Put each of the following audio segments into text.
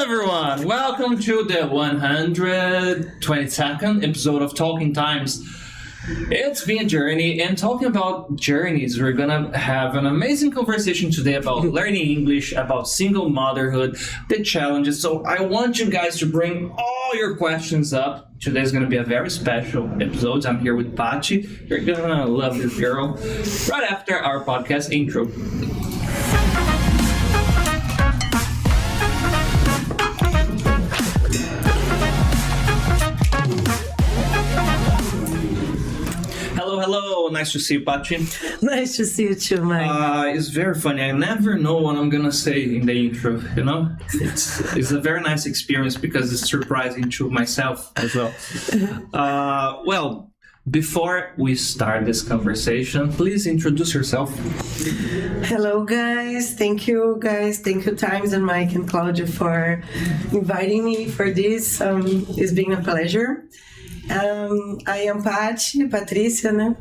everyone! Welcome to the 122nd episode of Talking Times. It's been a journey, and talking about journeys, we're gonna have an amazing conversation today about learning English, about single motherhood, the challenges. So I want you guys to bring all your questions up. Today's gonna be a very special episode. I'm here with 𝗬𝗀𝗃. You're gonna love this girl. Right after our podcast intro. Hello, nice to see you, 𝗬𝗃. Nice to see you too, Mike. It's very funny. I never know what I'm gonna say in the intro, you know? It's a very nice experience because it's surprising to myself as well. Well, before we start this conversation, please introduce yourself. Hello, guys. Thank you, Times and Mike and Claudia for inviting me for this. It's been a pleasure. I am Patrícia, né?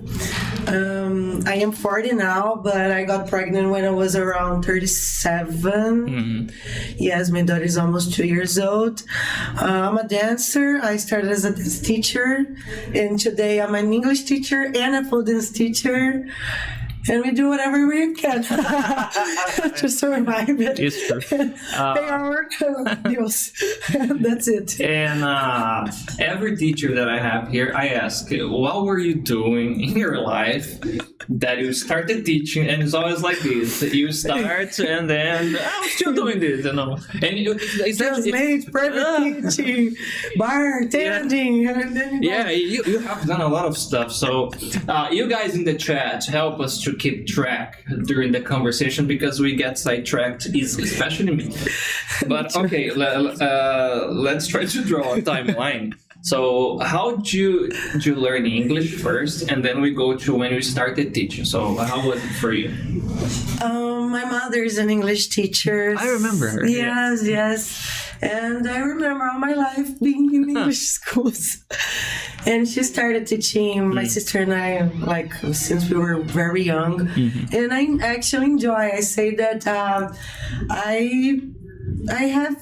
I am 40 now, but I got pregnant when I was around 37. Mm-hmm. Yes, my daughter is almost 2 years old. I'm a dancer. I started as a dance teacher, and today I'm an English teacher and a pole dance teacher. And we do whatever we can to survive it. It's true. Pay our bills. That's it. And every teacher that I have here, I ask, what were you doing in your life that you started teaching? And it's always like this. You start and then, I'm still doing this, you know. And Translate, private teaching, bartending. Yeah, you have done a lot of stuff. So you guys in the chat help us to keep track during the conversation because we get sidetracked, especially me. But okay, let's try to draw a timeline. So how did you learn English first, and then we go to when you started teaching. So how was it for you? My mother is an English teacher. I remember her. Yes. And I remember all my life being in English schools. And she started teaching my sister and I, like, since we were very young. Mm-hmm. And I actually enjoy. I say that I have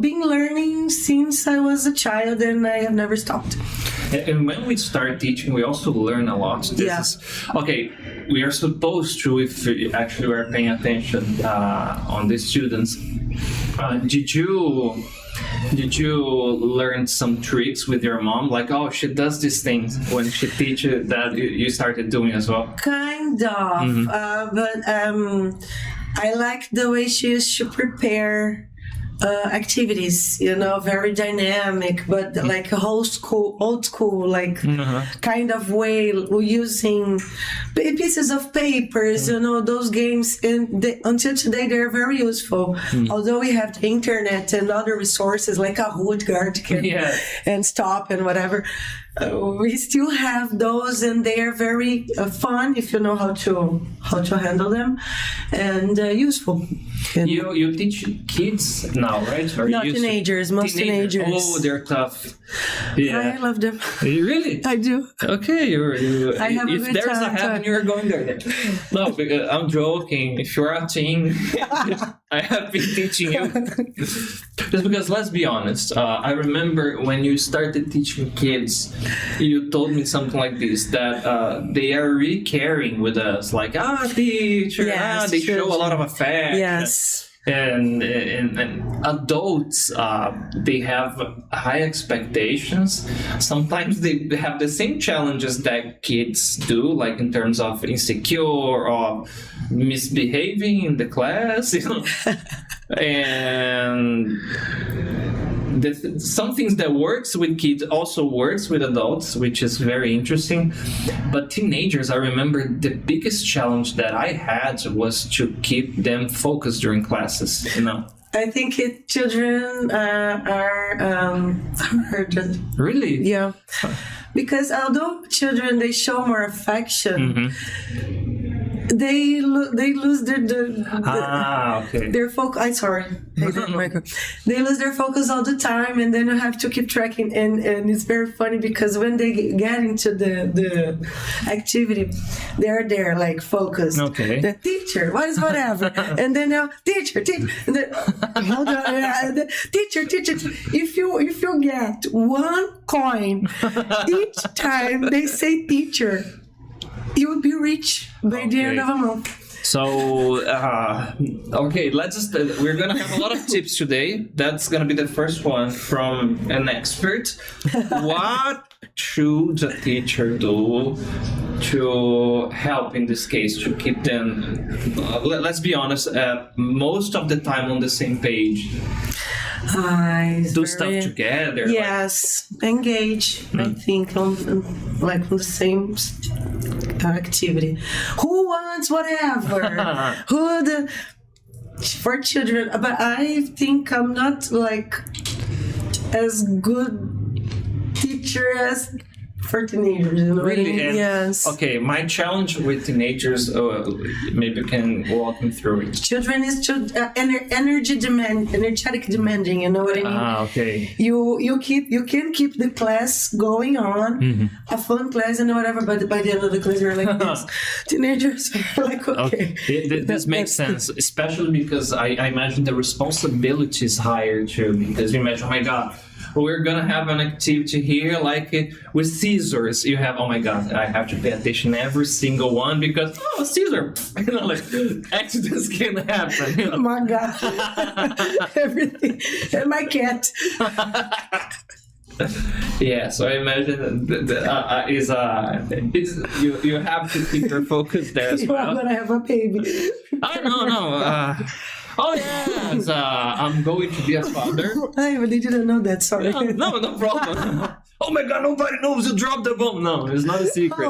been learning since I was a child, and I have never stopped. And when we start teaching, we also learn a lot. Okay, we are supposed to, if actually we're paying attention on the students. Did you learn some tricks with your mom? Like, oh, she does these things when she teaches that you started doing as well? Kind of. Mm-hmm. But I like the way she used to prepare activities, you know, very dynamic, but like a old school, like kind of way, using pieces of papers, you know, those games. And until today, they're very useful. Although we have the internet and other resources like 𝗬𝗀𝗃𝗀𝗃 and Stop and whatever. We still have those, and they are very fun if you know how to handle them, and useful. You teach kids now, right? Or not teenagers, most teenagers. Oh, they're tough. Yeah, I love them. Really? I do. Okay, I have if there's a heaven, you're going there. No, because I'm joking. If you're a teen, I have been teaching you. Just because, let's be honest, I remember when you started teaching kids, you told me something like this, that they are really caring with us, like, teacher, they show a lot of affection. Yes. And adults, they have high expectations. Sometimes they have the same challenges that kids do, like in terms of insecure or misbehaving in the class, you know. And some things that works with kids also works with adults, which is very interesting. But teenagers, I remember the biggest challenge that I had was to keep them focused during classes, you know. I think children are hard. Really? Yeah. Because although children, they show more affection, they lose Okay. their focus. They lose their focus all the time, and then you have to keep tracking. And it's very funny because when they get into the activity, they're there like focused. Okay. The teacher, what is whatever, and then now teacher, and then, hold on, and then, teacher. If you get 1 coin each time they say teacher, you will be rich by the end of a month. So, okay, we're going to have a lot of tips today. That's going to be the first one from an expert. What should the teacher do to help, in this case, to keep them, let's be honest, most of the time on the same page? Do stuff together. Yes, engage. I think on the same activity. Who wants whatever? For children? But I think I'm not like as good teacher as for teenagers, you know. Really? Yes. Okay, my challenge with teenagers, maybe you can walk me through it. Children is energetic demanding, you know what I mean? Okay. You can keep the class going on, a fun class and whatever, but by the end of the class you're like this. Teenagers are like, okay. This makes sense, especially because I imagine the responsibility is higher too, because you imagine, oh my God, we're gonna have an activity here like with scissors. You have, oh my God, I have to pay attention every single one because, scissor, like accidents can happen. Oh my God. Everything. And my cat. Yeah, so I imagine you have to keep your focus there as well. I'm gonna have a baby. No. Oh yes, I'm going to be a father. I really didn't know that. Sorry. No problem. Oh my God, nobody knows you dropped the bomb. No, it's not a secret.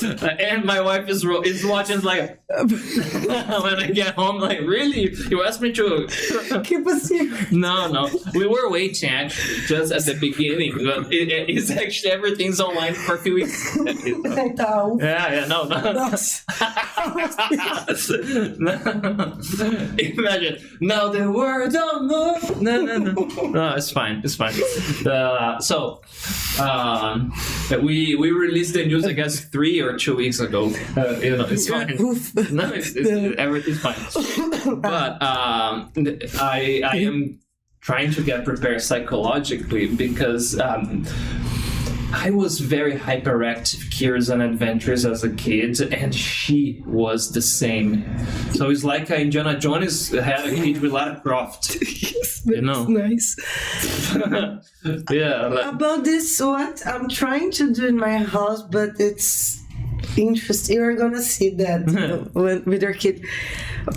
And my wife is watching like when I get home, like, really? You asked me to keep a secret? No. We were waiting actually just at the beginning, but it's actually everything's online for a few weeks. Yeah, no. Imagine now the word don't move. No, it's fine. We released the news, I guess, 3 or 2 weeks ago. It's fine. No, everything's fine. But I am trying to get prepared psychologically because I was very hyperactive, curious, and adventurous as a kid, and she was the same. So it's like Indiana Jones had a kid with Lara Croft. Yes, that's nice. Yeah. About this, what I'm trying to do in my house, but it's interesting. You're gonna see that with your kid.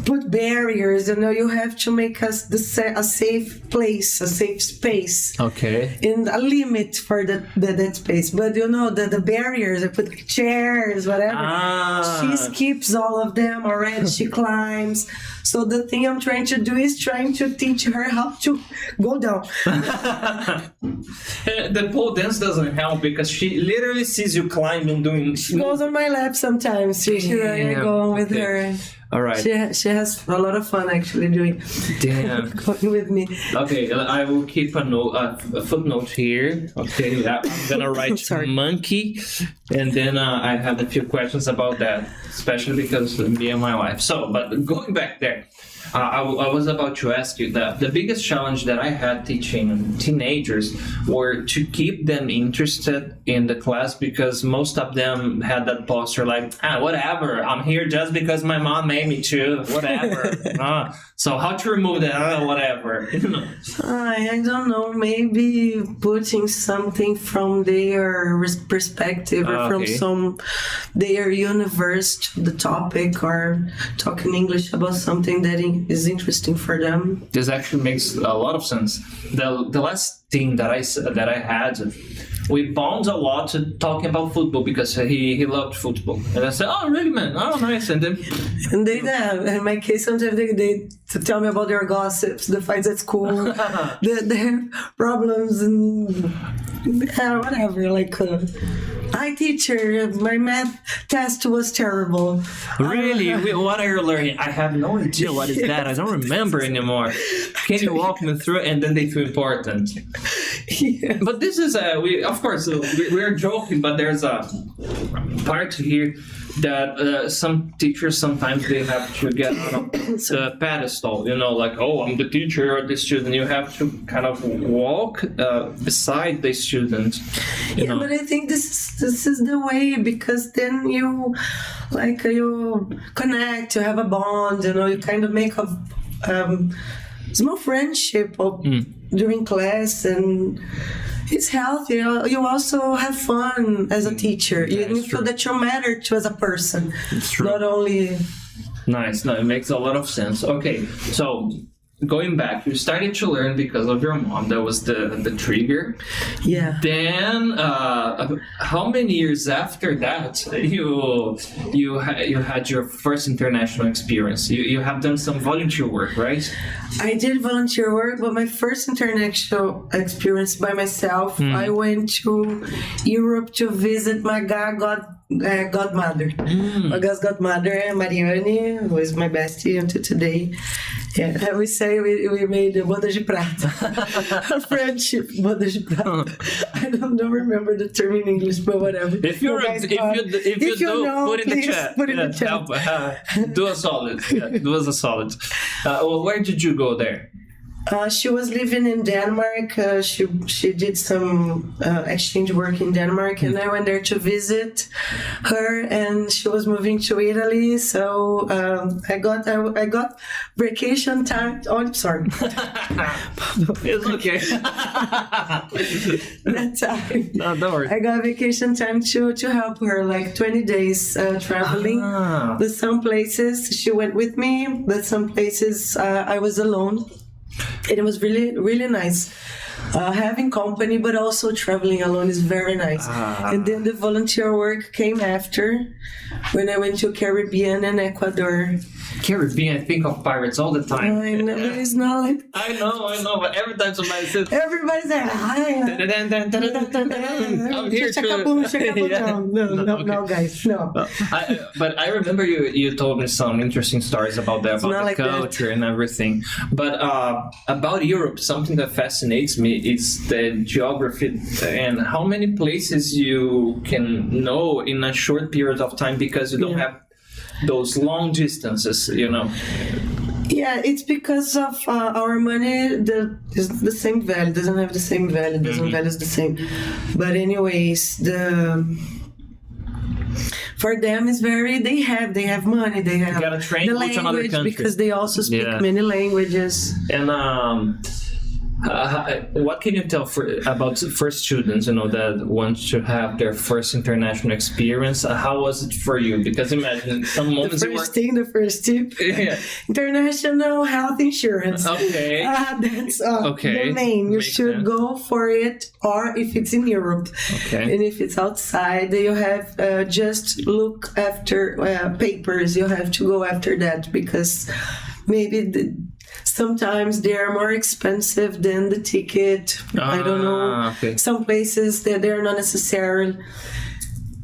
Put barriers. You have to make us a safe place, a safe space. Okay. And a limit for that space. But the barriers. I put like chairs, whatever. She skips all of them already. She climbs. So the thing I'm trying to do is trying to teach her how to go down. The pole dance doesn't help because she literally sees you climbing, doing. She goes on my lap sometimes. I go on with her. All right. She has a lot of fun actually doing. Damn. Going with me. Okay, I will keep a footnote here. Okay, I'm gonna write monkey, and then I have a few questions about that, especially because of me and my wife. So, but going back there, I was about to ask you that the biggest challenge that I had teaching teenagers were to keep them interested in the class because most of them had that posture like, whatever, I'm here just because my mom made me to, whatever. So how to remove that, whatever. I don't know, maybe putting something from their perspective or from their universe to the topic or talking English about something that is interesting for them. This actually makes a lot of sense. The last thing that I had, we bonded a lot to talking about football because he loved football, and I said, "Oh, really, man? Oh, nice." And then, in my case, sometimes they tell me about their gossips, the fights at school, their problems, and whatever. Like Hi, teacher. My math test was terrible. Really? What are you learning? I have no idea what is that. I don't remember anymore. Can you walk me through it? And then they feel important. Yeah. But this is we're joking, but there's a part here that some teachers sometimes they have to get on the pedestal, like, oh, I'm the teacher or the student. You have to kind of walk beside the student. Yeah, but I think this is the way, because then you connect, you have a bond, you kind of make a small friendship during class, and it's healthy. You also have fun as a teacher. You feel that you matter to as a person. It's true. Not only... Nice. No, it makes a lot of sense. Okay, so going back, you started to learn because of your mom. That was the trigger. Yeah. Then, how many years after that you had your first international experience? You have done some volunteer work, right? I did volunteer work, but my first international experience by myself, I went to Europe to visit my godmother. My godmother, Mariane, who is my bestie until today. Yeah, we say we made a boda de prata. A friendship boda de prata. I don't remember the term in English, but whatever. If you know, put in the chat. Put in the chat. Do a solid. Yeah, do us a solid. Where did you go there? She was living in Denmark. She did some exchange work in Denmark, and I went there to visit her. And she was moving to Italy, so I got vacation time. Oh, I'm sorry. It's okay. That time. No, don't worry. I got vacation time to help her, like 20 days traveling. There's some places she went with me, but some places I was alone. And it was really, really nice. Having company, but also traveling alone is very nice. And then the volunteer work came after, when I went to Caribbean and Ecuador. Caribbean, I think of pirates all the time. I know, but it's not like... I know, but every time somebody says... Everybody's like, hi. I'm here to... No, guys, no. But I remember you told me some interesting stories about that, about the like culture and everything. But about Europe, something that fascinates me is the geography and how many places you can know in a short period of time, because you don't have those long distances, Yeah, it's because of our money. Is the same value, doesn't have the same value, doesn't value the same. But anyways, for them is they have money, they have gotta train the with another language, country. because they also speak many languages. And what can you tell about first students, that want to have their first international experience? How was it for you? Because imagine some moments the first tip. Yeah. International health insurance. Okay. That's the main. You should go for it, or if it's in Europe. Okay. And if it's outside, you have just look after papers. You have to go after that, because maybe sometimes they are more expensive than the ticket. I don't know. Okay. Some places they're not necessary.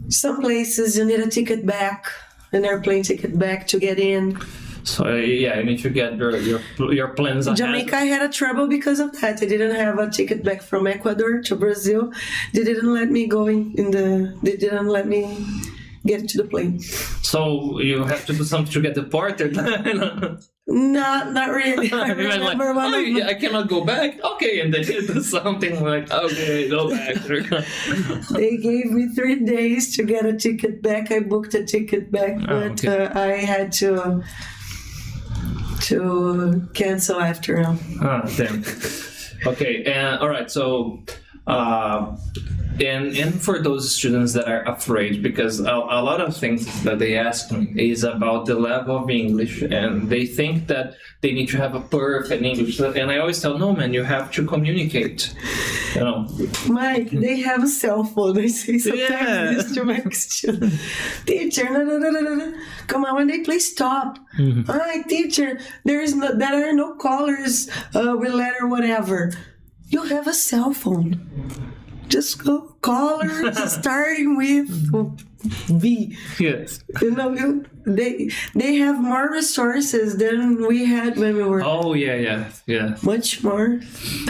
Some places you need a ticket back, an airplane ticket back to get in. So you need to get your plans ahead. Jamaica, I had a trouble because of that. I didn't have a ticket back from Ecuador to Brazil. They didn't let me go They didn't let me get to the plane. So you have to do something to get deported. No, not really. I remember I cannot go back. Okay, and then you do something like, okay, go back. They gave me 3 days to get a ticket back. I booked a ticket back, but I had to cancel after. Damn. Okay, all right. So. And for those students that are afraid, because a lot of things that they ask me is about the level of English, and they think that they need to have a perfect English. And I always tell, no, man, you have to communicate. Mike, they have a cell phone. I say sometimes this to my students. Teacher, come on, when they play stop. All right, teacher, there are no callers with letter whatever. You have a cell phone. just go colors starting with V. Yes. You know, they have more resources than we had when we were. Oh, yeah. Much more.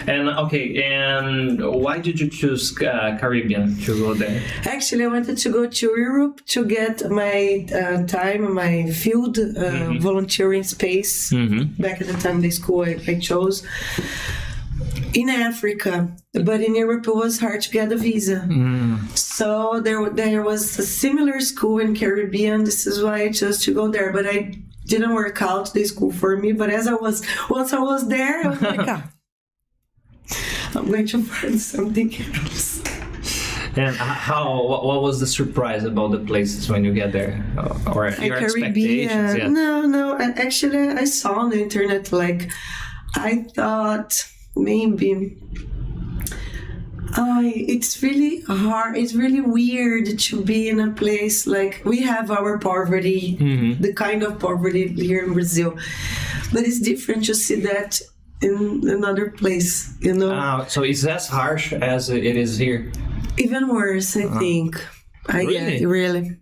And why did you choose Caribbean to go there? Actually, I wanted to go to Europe to get my my field volunteering space. Back at the time, the school I chose. In Africa, but in Europe it was hard to get a visa. So there was a similar school in Caribbean. This is why I chose to go there. But I didn't work out the school for me. But once I was there, I was like, I'm going to find something else. And what was the surprise about the places when you get there? Or your expectations? Yeah. No. Actually, I saw on the internet, like, I thought maybe it's really hard, it's really weird to be in a place like we have our poverty, the kind of poverty here in Brazil, but it's different to see that in another place, you know. So it's as harsh as it is here? Even worse, I think. Really? Really.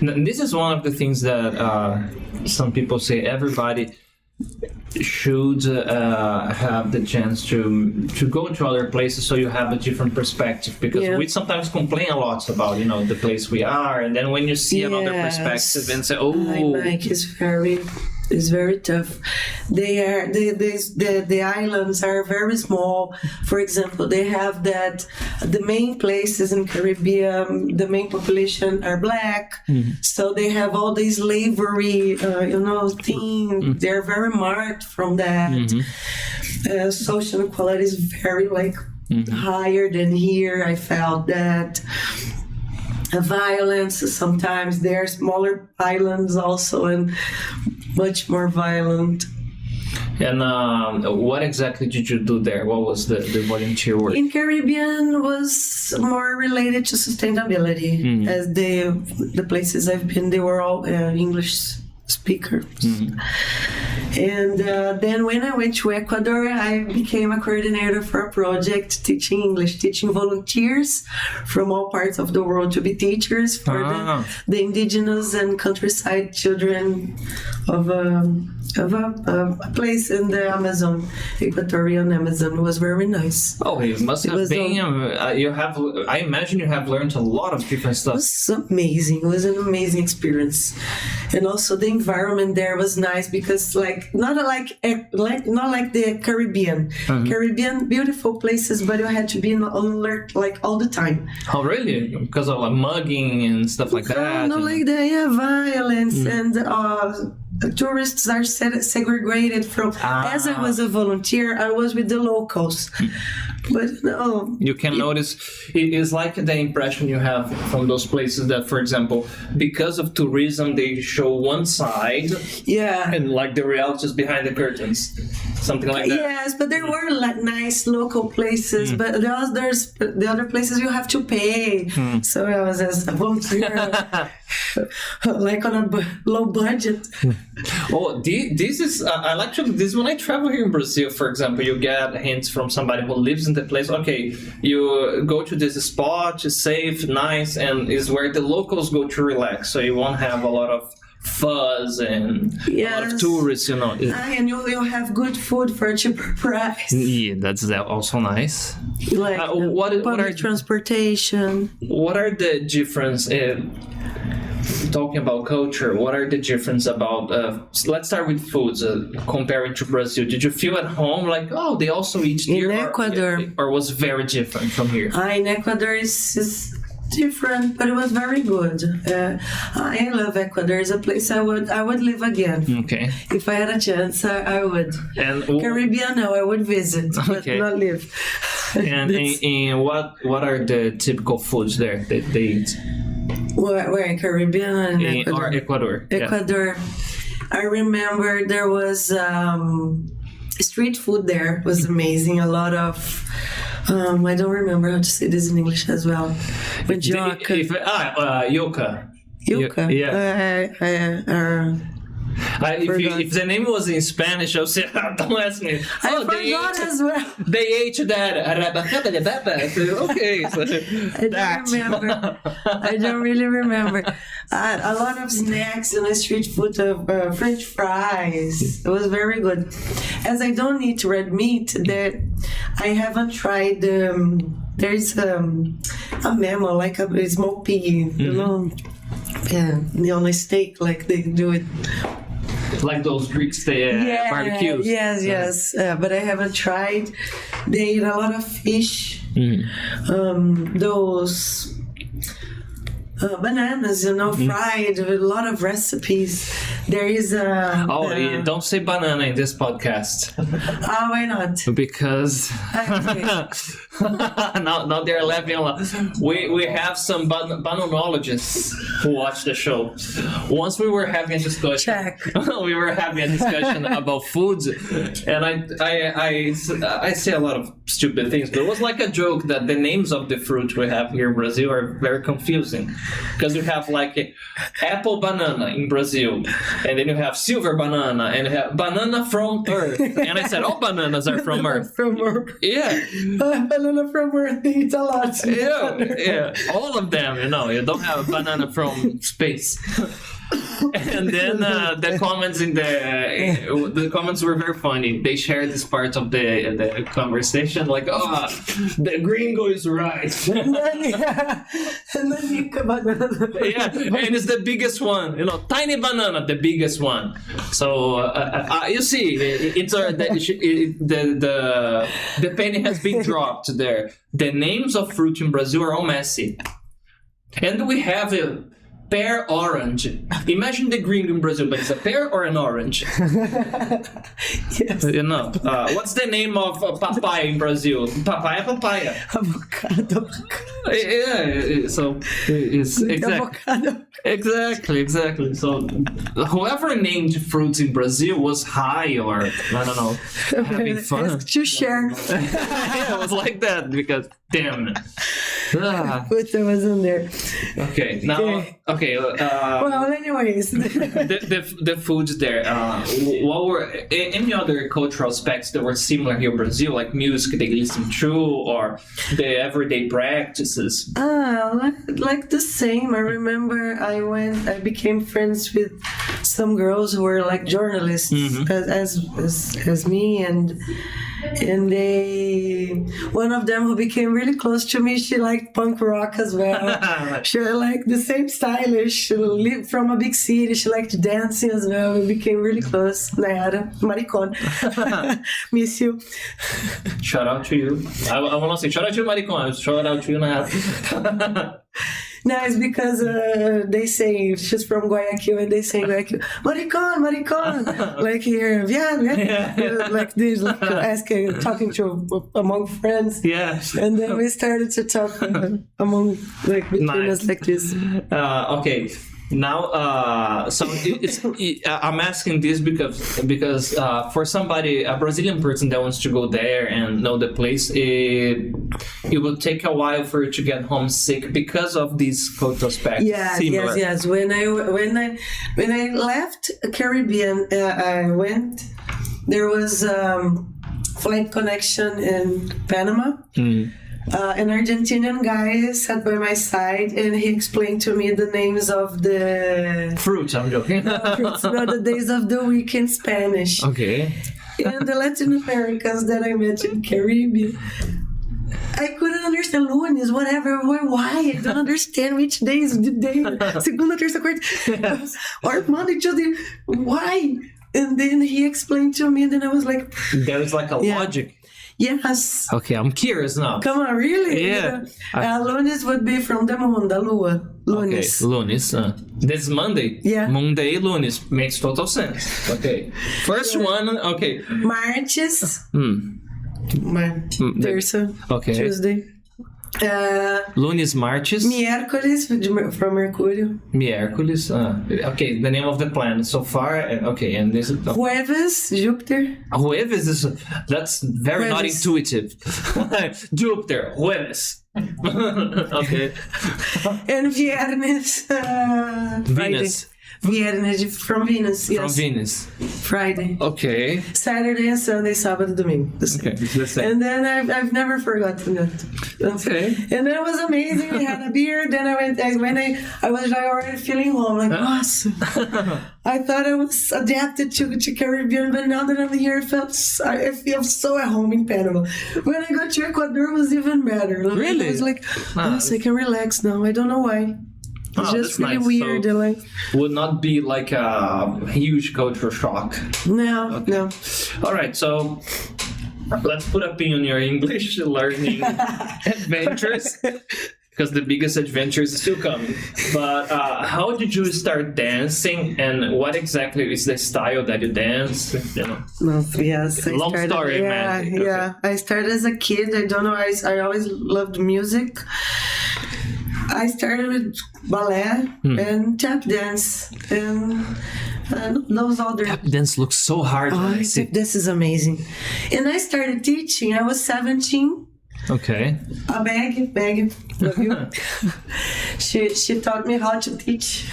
This is one of the things that some people say everybody should have the chance to go to other places, so you have a different perspective, because we sometimes complain a lot about the place we are, and then when you see another perspective and say, it's very tough. The islands are very small. For example, they have that the main places in Caribbean, the main population are black, so they have all this slavery, thing. They're very marked from that. Social equality is very higher than here. I felt that. Violence, sometimes there are smaller islands also, and much more violent. And what exactly did you do there? What was the volunteer work? In Caribbean was more related to sustainability, as the places I've been, they were all English speakers. And then when I went to Ecuador, I became a coordinator for a project teaching English, teaching volunteers from all parts of the world to be teachers for the indigenous and countryside children of a place in the Amazon, Equatorial Amazon. It was very nice. Oh, it must have been. I imagine you have learned a lot of different stuff. It was amazing. It was an amazing experience, and also the environment there was nice because, not like the Caribbean. Caribbean, beautiful places, but you had to be on alert all the time. Oh, really? Because of mugging and stuff like that? No, like that. Yeah, violence and. Tourists are segregated from. As I was a volunteer, I was with the locals, but no. You can notice it is like the impression you have from those places that, for example, because of tourism, they show one side, and the reality is behind the curtains, something like that. Yes, but there were nice local places, but the other places you have to pay. So I was as a volunteer, on a low budget. Oh, this is I like to this when I travel here in Brazil. For example, you get hints from somebody who lives in the place. Okay, you go to this spot, it's safe, nice, and is where the locals go to relax. So you won't have a lot of fuzz and a lot of tourists, and you have good food for a cheaper price. Yeah, that's also nice. What are transportation? What are the difference talking about culture? What are the difference about let's start with foods, comparing to Brazil? Did you feel at home they also eat deer? In Ecuador, or was very different from here? In Ecuador is different, but it was very good. I love Ecuador. It's a place I would live again. Okay. If I had a chance, I would. And Caribbean, no, I would visit, but not live. And what are the typical foods there that they eat? Where in Caribbean? Or Ecuador? Ecuador. I remember there was street food there. It was amazing. A lot of I don't remember how to say this in English as well. But 𝗀𝗀𝗃𝗀. Yuca. Yeah. If the name was in Spanish, I would say, don't ask me. I forgot as well. They ate that. Okay. So I don't really remember. A lot of snacks and street food, French fries. It was very good. As I don't eat red meat, I haven't tried. There's a mammal, like a small pig, you know, on a steak, like they do it. Like those Greek barbecues. Yes. But I haven't tried. They eat a lot of fish. Those bananas, you know, fried with a lot of recipes. There is a... don't say banana in this podcast. Why not? Because now they're laughing a lot. We have some bananologists who watch the show. Once we were having a discussion. We were having a discussion about foods, and I say a lot of stupid things, but it was like a joke that the names of the fruit we have here in Brazil are very confusing. Because you have like apple banana in Brazil, and then you have silver banana, and you have banana from Earth. And I said, all bananas are from Earth. From Earth. Yeah. Banana from Earth, they eat a lot. Yeah. All of them, you know. You don't have a banana from space. And then the comments the comments were very funny. They shared this part of the conversation, like, the gringo is right. And then you come banana. Yeah, and it's the biggest one, you know, tiny banana, the biggest one. So you see, the penny has been dropped there. The names of fruit in Brazil are all messy, and we have a pear orange. Imagine the green in Brazil, but it's a pear or an orange? Yes. You know, what's the name of papaya in Brazil? Papaya. Avocado. Yeah, so it's exactly. So whoever named fruits in Brazil was high, or I don't know, having fun. To share. Yeah, it was like that because damn. But I wasn't there. Okay, now. Okay. Well, anyways, the foods there. What were any other cultural aspects that were similar here in Brazil, like music they listen to, or the everyday practices? Like the same. I remember I became friends with some girls who were like journalists, as me, and one of them who became really close to me, she liked punk rock as well. She liked the same stylish. She lived from a big city. She liked dancing as well. We became really close. Nayara, maricona. Miss you. Shout out to you. I want to say shout out to you, maricona. Shout out to you, Nayara. No, it's because they say she's from Guayaquil, and they say Guayaquil, maricón, like here, like this, like talking to among friends. Yeah. And then we started to talk among between us like this. Okay. Now, so I'm asking this because for somebody, a Brazilian person that wants to go there and know the place, it will take a while for you to get homesick because of these cultural aspects. Yes. When I left Caribbean, I went. There was flight connection in Panama. An Argentinian guy sat by my side, and he explained to me the names of the fruits. I'm joking. The days of the week in Spanish. Okay. And the Latin Americans that I met in Caribbean, I couldn't understand lunes, whatever. Why? I don't understand which day is the day. Segunda, terça, quarta. Or Monday, Tuesday. Why? And then he explained to me, and then I was like, there's like a logic. Yes. Okay, I'm curious now. Come on, really? Yeah. Lunes would be from the moon, the lua. Lunes. Okay, lunes. This is Monday. Yeah. Monday, lunes. Makes total sense. Okay. First one, okay. Martes. Terça. Okay. Tuesday. Lunes, martes. Miércoles, from Mercúrio. Miércoles. Okay, the name of the planet so far. Okay, and this is... Jueves, Júpiter. Jueves is... That's very not intuitive. Júpiter, jueves. Okay. And Viernes, Venus. Viernes from Venus. From Yes. Venus. Friday. Okay. Saturday and Sunday, sábado, domingo. The same. Okay, it's the same. And then I've never forgotten that. Okay. And then it was amazing. We had a beer. Then I was like already feeling home. Like, awesome. I thought I was adapted to Caribbean, but now that I'm here, I feel so at home in Panama. When I got to Ecuador, it was even better. Like, Really? I was like, yes, I can relax now. I don't know why. It's just that's really nice. weird. So, Like, would not be like a huge cultural shock. no, no. All right, so let's put a pin on your English learning adventures, because the biggest adventure is still coming. But how did you start dancing, and what exactly is the style that you dance? You know? No, yes. Long story, yeah, man. Yeah. I started as a kid. I don't know. I always loved music. I started with ballet and tap dance and those other. Tap dance looks so hard. when I see. This is amazing. And I started teaching. I was 17. Okay. A bag, love you. She taught me how to teach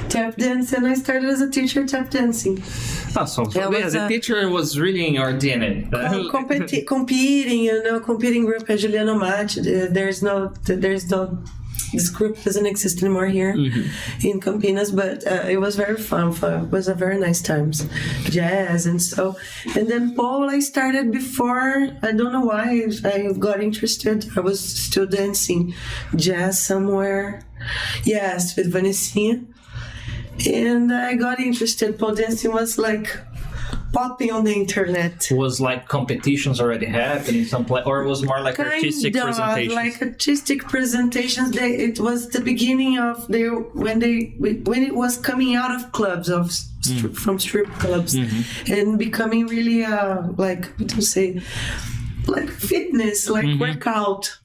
tap dance, and I started as a teacher tap dancing. Oh, so the teacher was really in your DNA. Competing group at Juliano Mate. There's no. This group doesn't exist anymore here in Campinas, but it was very fun. It was a very nice times, jazz and so. And then pole I started before. I don't know why I got interested. I was still dancing jazz somewhere. Yes, with Vanessa. And I got interested. Pole dancing was like popping on the internet. Was like competitions already happening some place, or it was more like artistic presentations? Like artistic presentations. It was the beginning of when it was coming out of clubs from strip clubs and becoming really like what do you say, like fitness, like workout.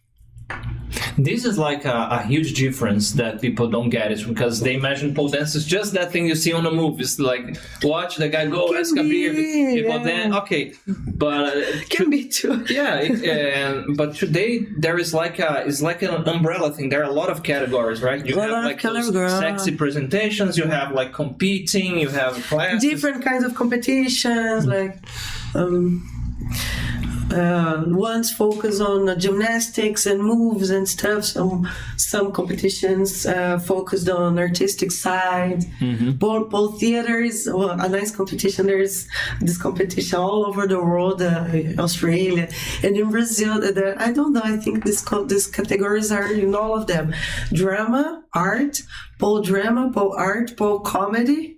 This is like a huge difference that people don't get, is because they imagine pole dance is just that thing you see on the movies, like watch the guy go, ask a beer, people dance. Okay, but can be too. Yeah, but today there is it's like an umbrella thing. There are a lot of categories, right? You have like those sexy presentations, you have like competing, you have classes. Different kinds of competitions, like ones focus on gymnastics and moves and stuff. Some competitions focused on artistic side. Pole theater is a nice competition. There's this competition all over the world, Australia and in Brazil. I don't know. I think these categories are in all of them: drama, art, pole drama, pole art, pole comedy.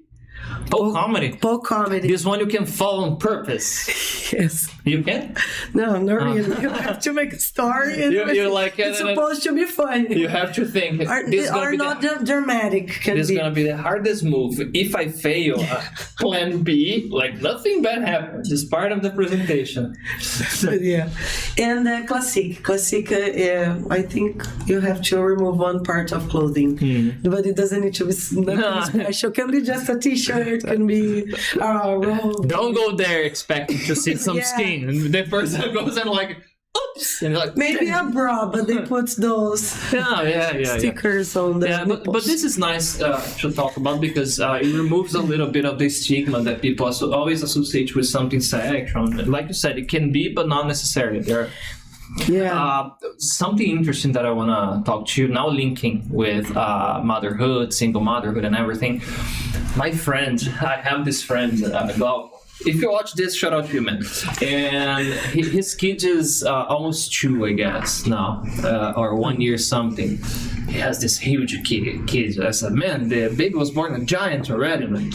Pole comedy. Pole comedy. This one you can fall on purpose. Yes. You can? No, not really. You have to make a story. And you're like, it's supposed to be funny. You have to think. Are not dramatic. This is going to be the hardest move. If I fail, plan B, like nothing bad happens. It's part of the presentation. Yeah. And classic. I think you have to remove one part of clothing. But it doesn't need to be nothing special. It can be just a t-shirt. It can be a robe. Don't go there expecting to see some skin. And the person goes and like, oops. And like, maybe a bra, but they put those stickers on the but this is nice to talk about, because it removes a little bit of the stigma that people always associate with something sexual. Like you said, it can be, but not necessarily. Something interesting that I want to talk to you now, linking with motherhood, single motherhood and everything. My friend, I have this friend, well, if you watch this, shout out to you, man. And his kid is almost 2, I guess, now, or 1 year something. He has this huge kid. I said, man, the baby was born a giant already, man.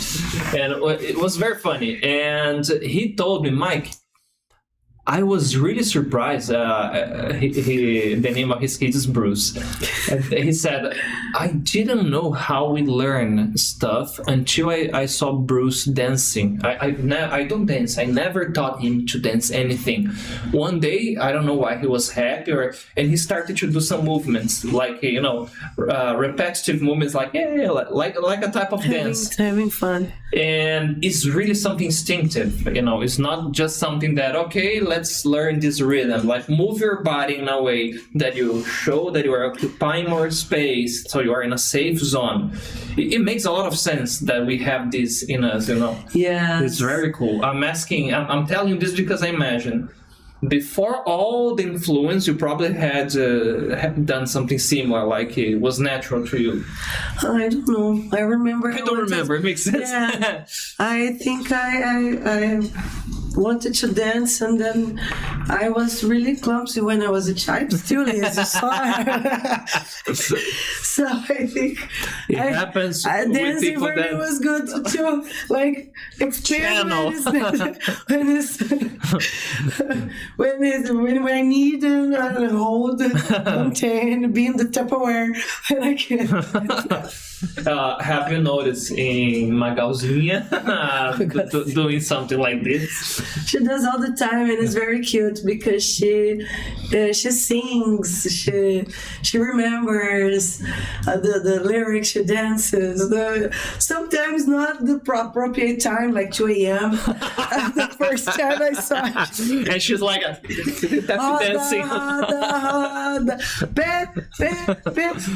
And it was very funny. And he told me, Mike, I was really surprised. The name of his kid is Bruce. And he said, I didn't know how we learn stuff until I saw Bruce dancing. I don't dance. I never taught him to dance anything. One day, I don't know why, he was happy, and he started to do some movements, like, repetitive movements, like a type of dance. Having fun. And it's really something instinctive, it's not just something that, okay, let's learn this rhythm, like move your body in a way that you show that you are occupying more space, so you are in a safe zone. It makes a lot of sense that we have this in us, Yeah. It's very cool. I'm telling you this because I imagine before all the influence, you probably had done something similar, like it was natural to you. I don't know. I remember. I don't remember. It makes sense. Yeah. I think I wanted to dance, and then I was really clumsy when I was a child. Still is, you saw. So I think it happens. Dancing for me was good to like experiment when I need to hold, contain, be in the Tupperware when I can. Have you noticed in 𝗲𝗀𝗃𝗃 doing something like this? She does all the time, and it's very cute because she sings, she remembers the lyrics, she dances. Sometimes not the appropriate time, like 2 a.m. The first time I saw her. And she's like dancing.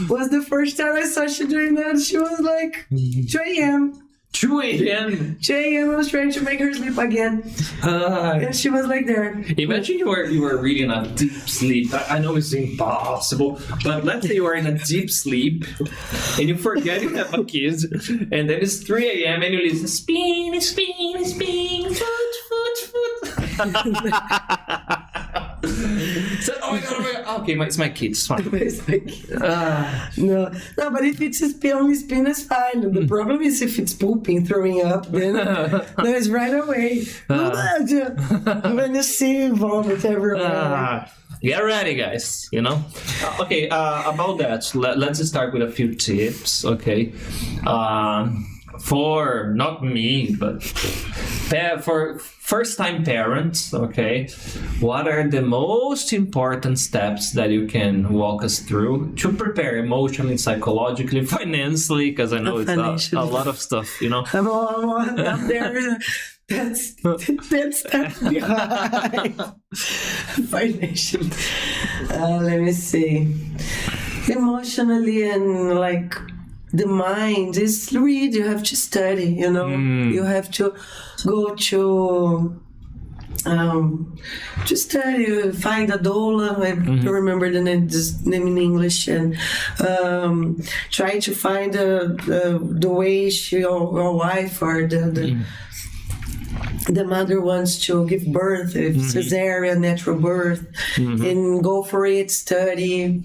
Was the first time I saw she doing that. She was like 2 a.m. 2 a.m. 2 a.m. I was trying to make her sleep again, and she was like there. Imagine you were really in a deep sleep. I know it's impossible, but let's say you are in a deep sleep and you forget you have a kid, and then it's 3 a.m. and you listen spin, spin, spin, foot. So, oh my god, okay, it's my kid, it's fine. No, but if it's only spin, it's fine. The problem is if it's pooping, throwing up, then it's right away. When you see vomit everywhere. Get ready, guys, Okay, about that, let's start with a few tips, okay? For, not me, but for first-time parents, okay, what are the most important steps that you can walk us through to prepare emotionally, psychologically, financially, because I know it's a lot of stuff, I'm up there. That's behind. Financially. Let me see. Emotionally and like the mind is read. You have to study. You have to go to study. Find a doula. I don't remember the name in English, and try to find the way your wife or the mother wants to give birth, if cesarean, natural birth, and go for it, study.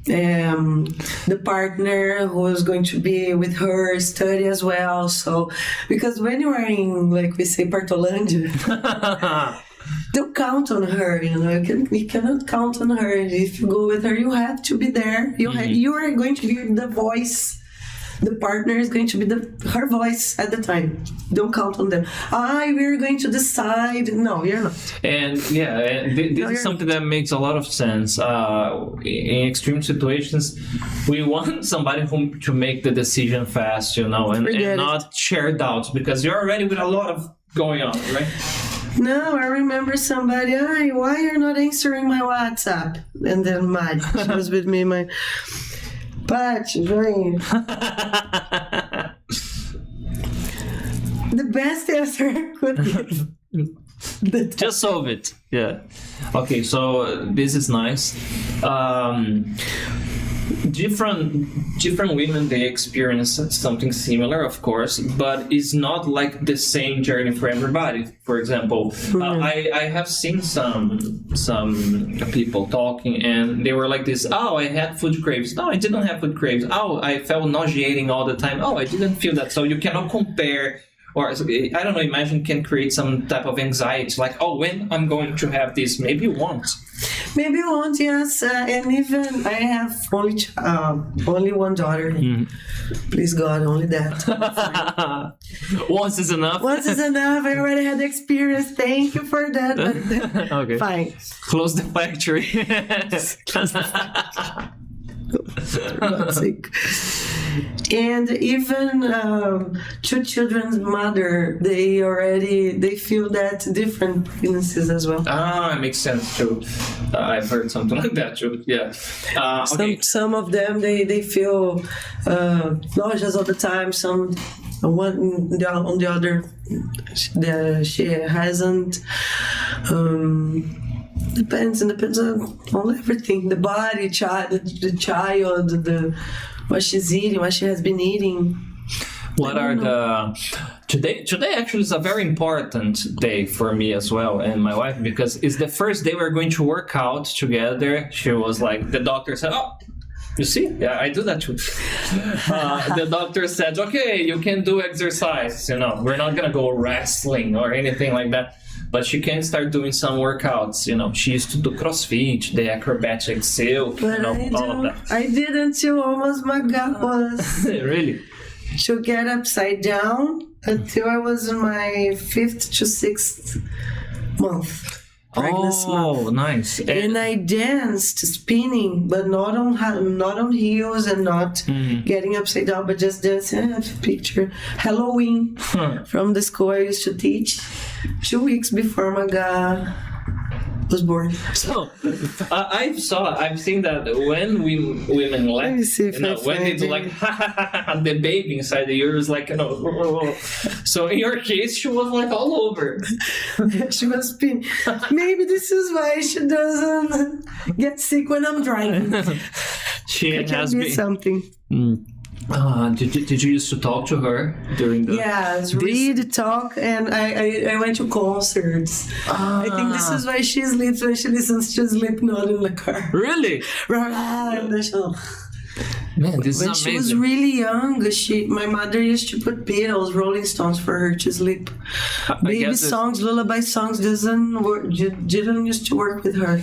The partner who is going to be with her, study as well. So, because when you are in, like we say, Partolândia, don't count on her, you cannot count on her. If you go with her, you have to be there. You are going to be the voice. The partner is going to be her voice at the time. Don't count on them. We're going to decide. No, you're not. And this is something that makes a lot of sense. In extreme situations, we want somebody to make the decision fast, and not share doubts, because you're already with a lot of going on, right? No, I remember somebody, why you're not answering my WhatsApp? And then Mad, she was with me, But the best answer could be just solve it. Yeah. Okay, so this is nice. Different women, they experience something similar, of course, but it's not like the same journey for everybody. For example, I have seen some people talking, and they were like this: I had food craves. No, I didn't have food craves. I felt nauseating all the time. I didn't feel that. So you cannot compare. Or, I don't know, imagine can create some type of anxiety, like, when I'm going to have this, maybe you won't. Maybe you won't, yes. And even I have only one daughter. Please God, only that. Once is enough? Once is enough. I already had experience. Thank you for that. Okay. Fine. Close the factory. And even two children's mother, they feel that different pregnancies as well. It makes sense too. I've heard something like that too. Yeah. Okay. Some of them they feel nauseous all the time. Some one on the other, she hasn't. Depends on everything. The body, the child, what she's eating, what she has been eating. What are the today actually is a very important day for me as well and my wife, because it's the first day we're going to work out together. She was like, the doctor said, "Oh, you see, yeah, I do that too." The doctor said, "Okay, you can do exercise, we're not gonna go wrestling or anything like that, but she can start doing some workouts." She used to do CrossFit, the 𝗧𝗶𝗺𝗀𝗃, all of that. I did until almost my gut was Really? to get upside down until I was in my 5th to 6th month. Pregnancy month. Nice. And I danced spinning, but not on heels and not getting upside down, but just dancing. I have a picture. Halloween from the school I used to teach 2 weeks before my guy was born. So I've seen that when women laugh, when they do like the baby inside the uterus, like So in your case, she was like all over. She was spinning. Maybe this is why she doesn't get sick when I'm driving. She has been been something. Did you used to talk to her during the... Yes, read, talk, and I went to concerts. I think this is why she sleeps when she listens to Slipknot in the car. Really? In the show. Man, this is amazing. When she was really young, my mother used to put Beatles, Rolling Stones for her to sleep. Baby songs, lullaby songs didn't used to work with her.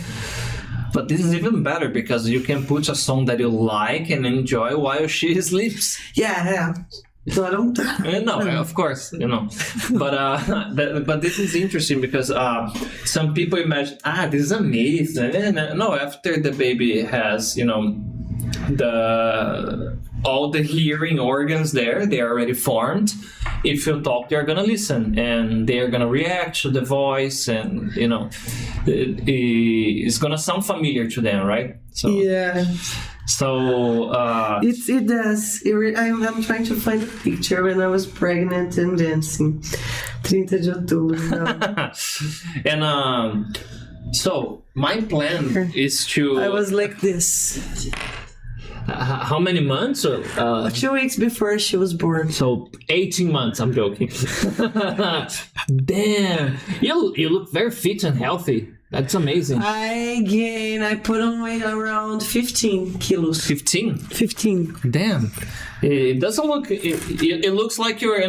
But this is even better because you can put a song that you like and enjoy while she sleeps. Yeah. So I don't. No, of course, But this is interesting because some people imagine, this is amazing. No, after the baby has, all the hearing organs there, they are already formed. If you talk, they're gonna listen and they're gonna react to the voice, and it's gonna sound familiar to them, right? So yeah. So it does. I'm trying to find a picture when I was pregnant and dancing. 30 de outubro. And so my plan is to. I was like this. How many months? 2 weeks before she was born. So 18 months, I'm joking. Damn. You look very fit and healthy. That's amazing. I put on weight around 15 kilos. 15? 15. Damn. It doesn't look... It looks like you're,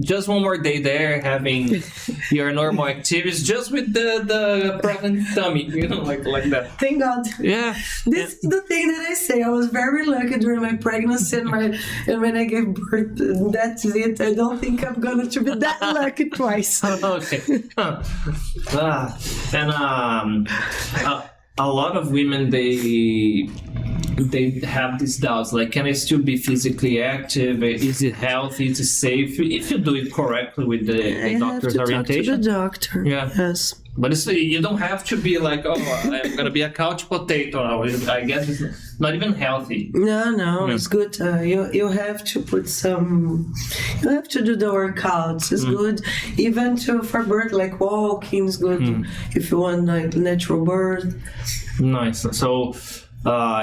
just one more day there having your normal activities, just with the pregnant tummy, like that. Thank God. Yeah. This is the thing that I say. I was very lucky during my pregnancy and when I gave birth. That's it. I don't think I'm going to be that lucky twice. Okay. And a lot of women, they have these doubts, like, can I still be physically active? Is it healthy? Is it safe? If you do it correctly with the doctor's orientation. Talk to the doctor. Yeah. Yes. But you don't have to be like, I'm going to be a couch potato. I guess it's not even healthy. No, it's good. You have to put some... You have to do the workouts. It's good. Even for birth, like walking is good. If you want like natural birth. Nice. So...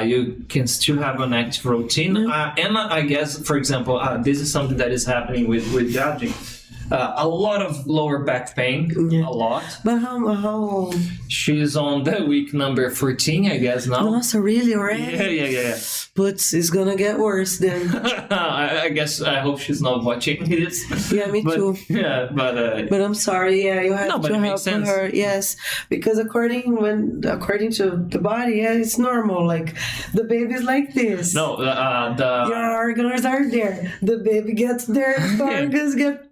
you can still have an active routine. And I guess, for example, this is something that is happening with judging. A lot of lower back pain, a lot. But how? She's on the week number 14, I guess now. Nossa, really? Already? Yeah. But it's gonna get worse then. I guess, I hope she's not watching this. Yeah, me too. Yeah, but I'm sorry, you have to help her. Yes, because according to the body, it's normal. Like, the baby's like this. No, your organs are there. The baby gets there, the organs get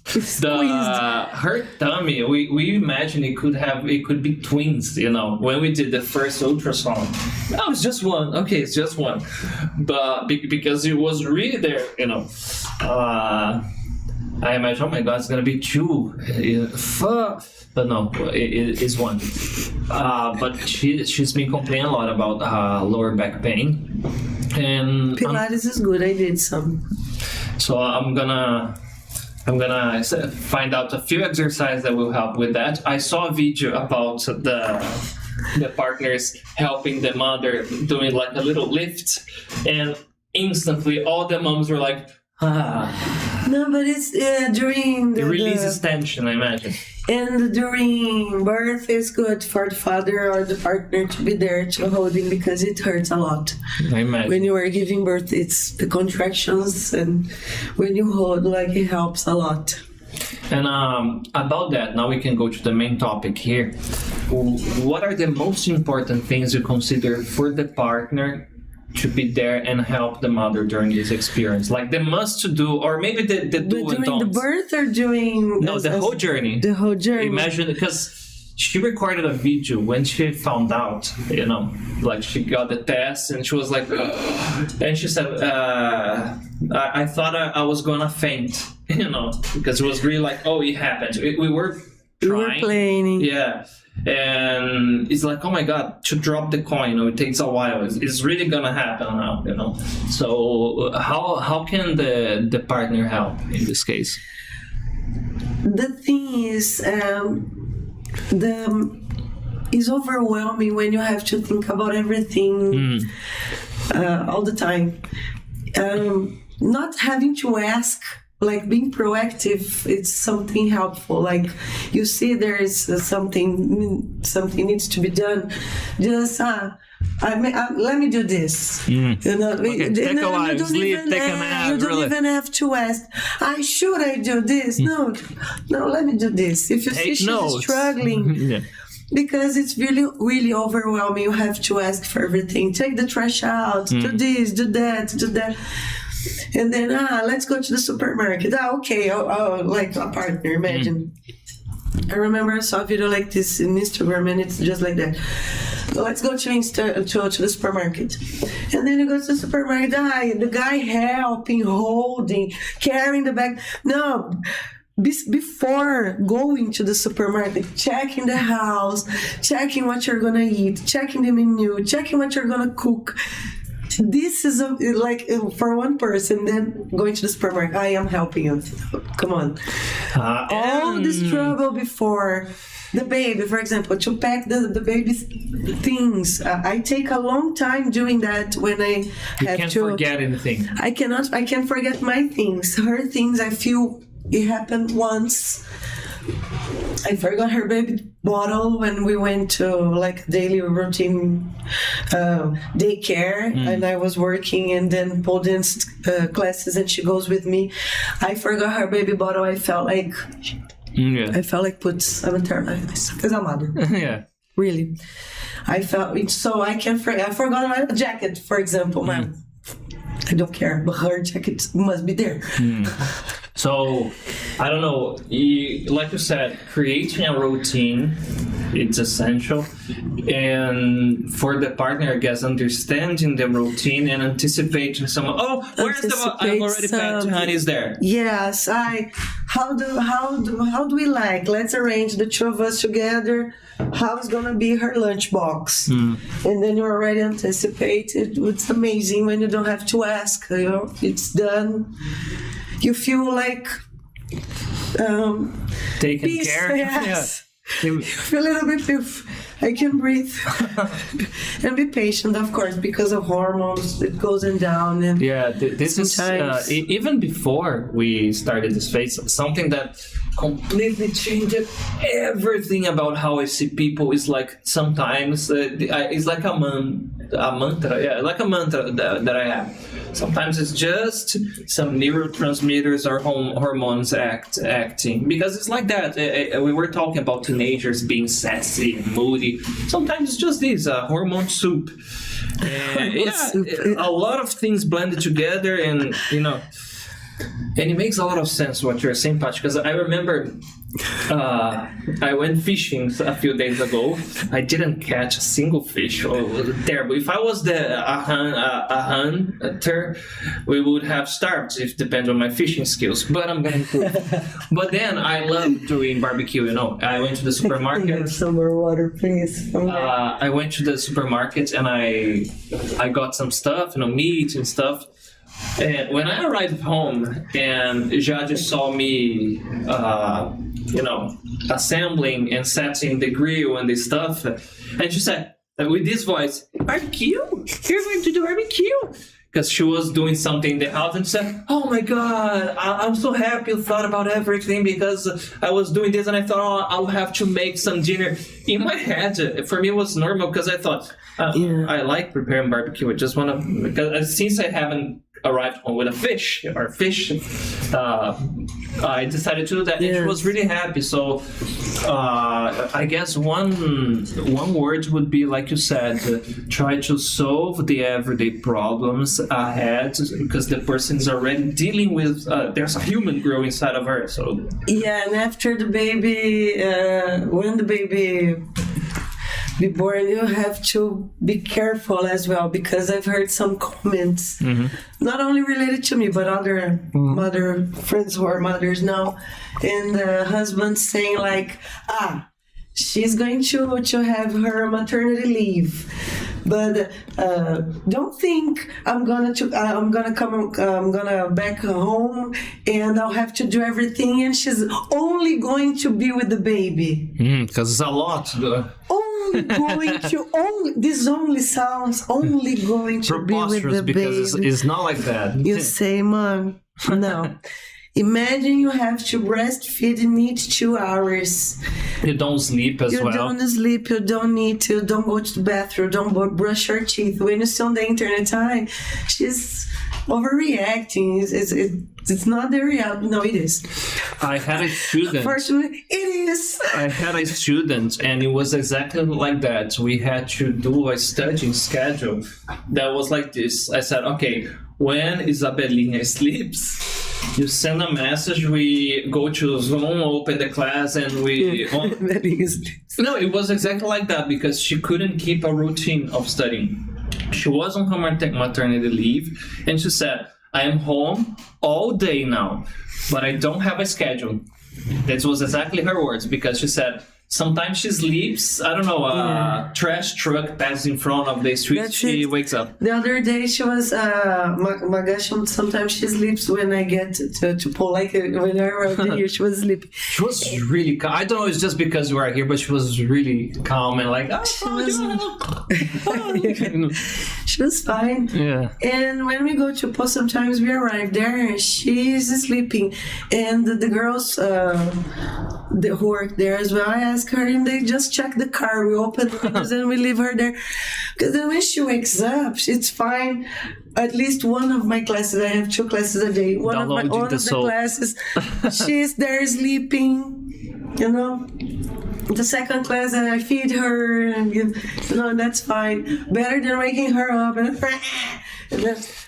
her tummy, we imagine it could be twins, when we did the first ultrasound. Oh, it's just one. Okay, it's just one. But because it was really there, I imagine, oh my God, it's gonna be two. But no, it is one. But she's been complaining a lot about lower back pain. And Pilates is good. I did some. So I'm gonna find out a few exercises that will help with that. I saw a video about the partners helping the mother doing like a little lift, and instantly all the moms were like, No, but it's during it releases tension, I imagine. And during birth, it's good for the father or the partner to be there to hold him because it hurts a lot. I imagine. When you are giving birth, it's the contractions, and when you hold, it helps a lot. And about that, now we can go to the main topic here. What are the most important things you consider for the partner to be there and help the mother during this experience? Like the must to do, or maybe the do and don't. During the birth or during... No, the whole journey. The whole journey. Imagine, because she recorded a video when she found out, she got the test and she was like, and she said, I thought I was gonna faint, because it was really like, it happened. We were trying. We were playing. Yeah. And it's like, oh my God, to drop the coin, it takes a while. It's really gonna happen now, So how can the partner help in this case? The thing is, it's overwhelming when you have to think about everything all the time. Not having to ask. Being proactive, it's something helpful. You see there is something needs to be done. Just let me do this. Okay, take a while, sleep, take a nap. You don't even have to ask. Should I do this? No, let me do this. If you see she's struggling. Because it's really, really overwhelming. You have to ask for everything. Take the trash out. Do this, do that, do that. And then, let's go to the supermarket. Okay, like a partner, imagine. I remember I saw a video like this in Instagram, and it's just like that. Let's go to the supermarket. And then you go to the supermarket, the guy helping, holding, carrying the bag. No, before going to the supermarket, checking the house, checking what you're gonna eat, checking the menu, checking what you're gonna cook. This is for one person, then going to the supermarket, I am helping you. Come on. All this trouble before the baby, for example, to pack the baby's things. I take a long time doing that when I have to. You can't forget anything. I can't forget my things. Her things, I feel it happened once. I forgot her baby bottle when we went to daily routine daycare, and I was working and then pole dance classes, and she goes with me. I forgot her baby bottle. I felt like putz, because I'm mother. Yeah. Really. I felt it, so I can't forget. I forgot my jacket, for example. I don't care, but her jacket must be there. So, I don't know, like you said, creating a routine, it's essential. And for the partner, I guess, understanding the routine and anticipating someone, where's the I've already packed, honey's there. Yes, how do we let's arrange the two of us together. How's gonna be her lunchbox? And then you already anticipate it. It's amazing when you don't have to ask, it's done. You feel like taken peace, care. Yes. Yeah. You feel a little bit I can breathe. And be patient, of course, because of hormones, it goes and down. And this is even before we started this phase, something that completely changed everything about how I see people. Is like sometimes it's like a mantra, like a mantra that I have. Sometimes it's just some neurotransmitters or hormones acting, because it's like that. We were talking about teenagers being sassy and moody. Sometimes it's just this hormone soup. A lot of things blended together, and And it makes a lot of sense what you're saying, Patch, because I remember I went fishing a few days ago. I didn't catch a single fish. Oh, terrible. If I was a hunter, we would have starved, if it depends on my fishing skills. But I'm going to improve. But then I love doing barbecue, you know. I went to the supermarket. Some more water, please. I went to the supermarket and I got some stuff, you know, meat and stuff. And when I arrived home and Jade saw me, you know, assembling and setting the grill and the stuff, and she said, with this voice, barbecue? You're going to do barbecue? Because she was doing something in the house and she said, oh my God, I'm so happy you thought about everything because I was doing this and I thought, oh, I'll have to make some dinner. In my head, for me it was normal because I thought, I like preparing barbecue. I just want to, because since I haven't arrived home with a fish, I decided to do that, and she was really happy. So I guess one word would be, like you said, try to solve the everyday problems ahead, because the person is already dealing with, there's a human growing inside of her. So and after the baby, when the baby be born, you have to be careful as well, because I've heard some comments, not only related to me, but other mother friends who are mothers now, and the husband saying like, she's going to have her maternity leave, but don't think I'm gonna back home and I'll have to do everything, and she's only going to be with the baby. Because it's a lot. This only sounds only going to be with the baby. Because it's not like that. You say, Mom, no. Imagine you have to breastfeed in each 2 hours. You don't sleep as well. You don't sleep, you don't need to, don't go to the bathroom, don't brush your teeth. When you see on the internet, she's overreacting. It's not the reality. No, it is. I had a student. Unfortunately, it is. I had a student, and it was exactly like that. We had to do a studying schedule that was like this. I said, okay, when 𝗬𝗶𝗺𝗀 sleeps, you send a message, we go to Zoom, open the class, and we... No, it was exactly like that, because she couldn't keep a routine of studying. She was on her maternity leave, and she said, I am home all day now, but I don't have a schedule. That was exactly her words, because she said, sometimes she sleeps, I don't know, a trash truck passes in front of the street, she wakes up. The other day she was, sometimes she sleeps when I get to pull, like when I arrived here, she was sleeping. She was really calm. I don't know, it's just because we are here, but she was really calm and like, she was fine. Yeah. And when we go to post, sometimes we arrive there and she's sleeping. And the girls who work there as well, I ask her, and they just check the car. We open the windows and we leave her there. Because then when she wakes up, it's fine. At least one of my classes, I have 2 classes a day. One of the classes, she's there sleeping, you know. The second class, I feed her, and that's fine. Better than waking her up and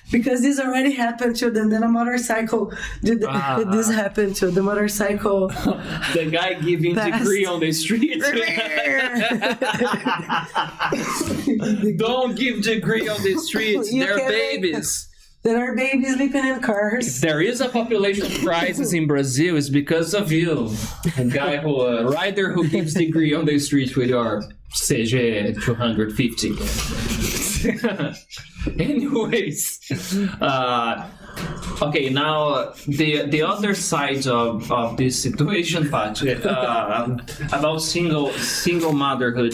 because this already happened to them. Then a motorcycle, this happened to the motorcycle. The guy giving degree on the street. Don't give degree on the streets. They're babies. There are babies sleeping in cars. If there is a population crisis in Brazil, it's because of you. A guy a rider who gives degree on the street with your CG 250. Anyways, okay, now the other side of this situation, Patty, about single motherhood.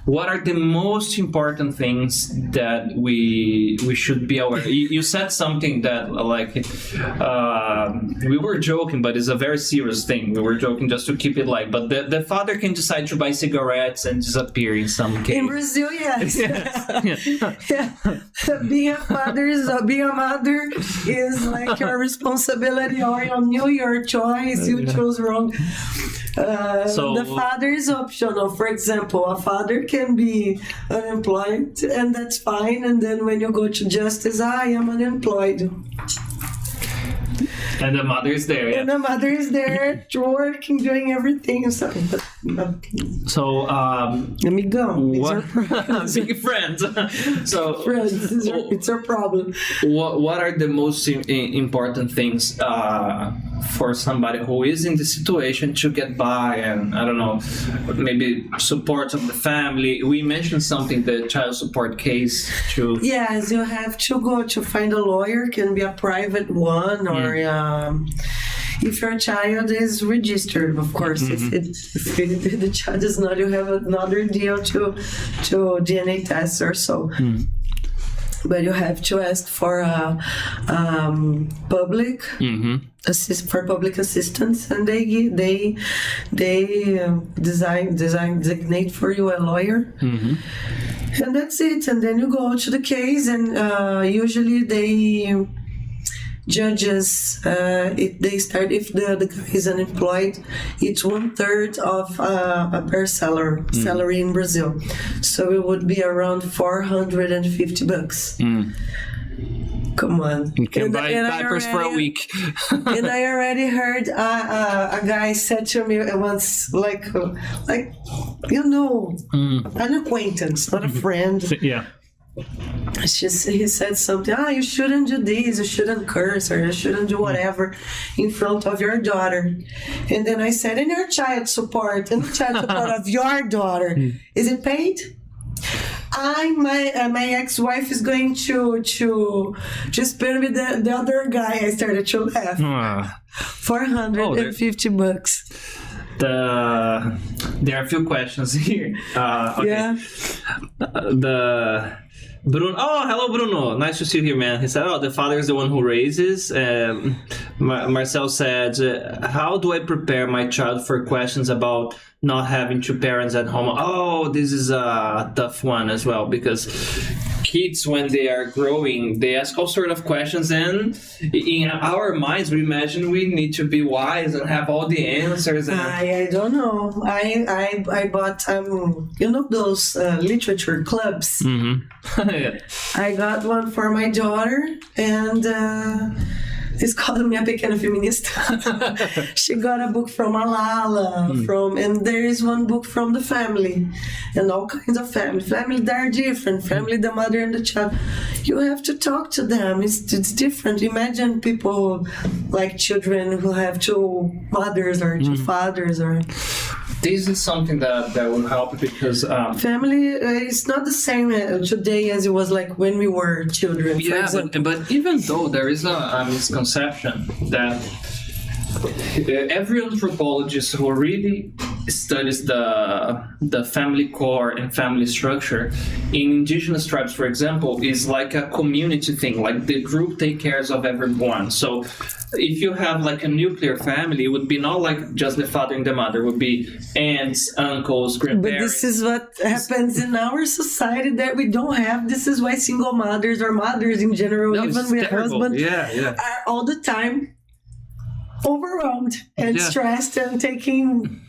What are the most important things that we should be aware? You said something that we were joking, but it's a very serious thing. We were joking just to keep it light. But the father can decide to buy cigarettes and disappear in some case. In Brazil, yes. Being a mother is like your responsibility, or your choice. You chose wrong. So the father is optional. For example, a father can be unemployed, and that's fine. And then when you go to justice, I am unemployed. And the mother is there. Yeah. And the mother is there working, doing everything. So, amigão, big friends. So friends, it's our problem. What are the most important things for somebody who is in the situation to get by, and I don't know, maybe support of the family? We mentioned something, the child support case too. Yes, you have to go to find a lawyer, can be a private one, or if your child is registered, of course. If the child is not, you have another deal to DNA tests or so. But you have to ask for public public assistance, and they designate for you a lawyer. And that's it. And then you go to the case, and usually judges, they start, if the guy is unemployed, it's 1/3 of a per salary in Brazil. So it would be around $450. Come on. You can buy diapers for a week. And I already heard a guy said to me once, like an acquaintance, not a friend. Yeah. He said something, you shouldn't do this, you shouldn't curse, or you shouldn't do whatever in front of your daughter. And then I said, and your child support, of your daughter, is it paid? My ex-wife is going to spend with the other guy. I started to laugh. $450. There are a few questions here. Okay. Yeah. Bruno. Oh, hello, Bruno. Nice to see you here, man. He said, the father is the one who raises. Marcel said, how do I prepare my child for questions about not having two parents at home? Oh, this is a tough one as well, because kids, when they are growing, they ask all sort of questions, and in our minds, we imagine we need to be wise and have all the answers. I don't know. I bought those literature clubs. Yeah. I got one for my daughter, and it's called 𝗍𝗏𝗃 𝗏𝗃. She got a book from Malala, and there is one book from the family, and all kinds of families that are different. Family, the mother and the child. You have to talk to them. It's different. Imagine people like children who have two mothers or two fathers, or. This is something that will help, because family is not the same today as it was like when we were children. Yeah, but even though there is a misconception that every anthropologist who really studies the family core and family structure in indigenous tribes, for example, is like a community thing. Like the group takes care of everyone. So if you have like a nuclear family, it would be not like just the father and the mother. It would be aunts, uncles, grandparents. But this is what happens in our society that we don't have. This is why single mothers or mothers in general, even with husbands, are all the time overwhelmed and stressed and taking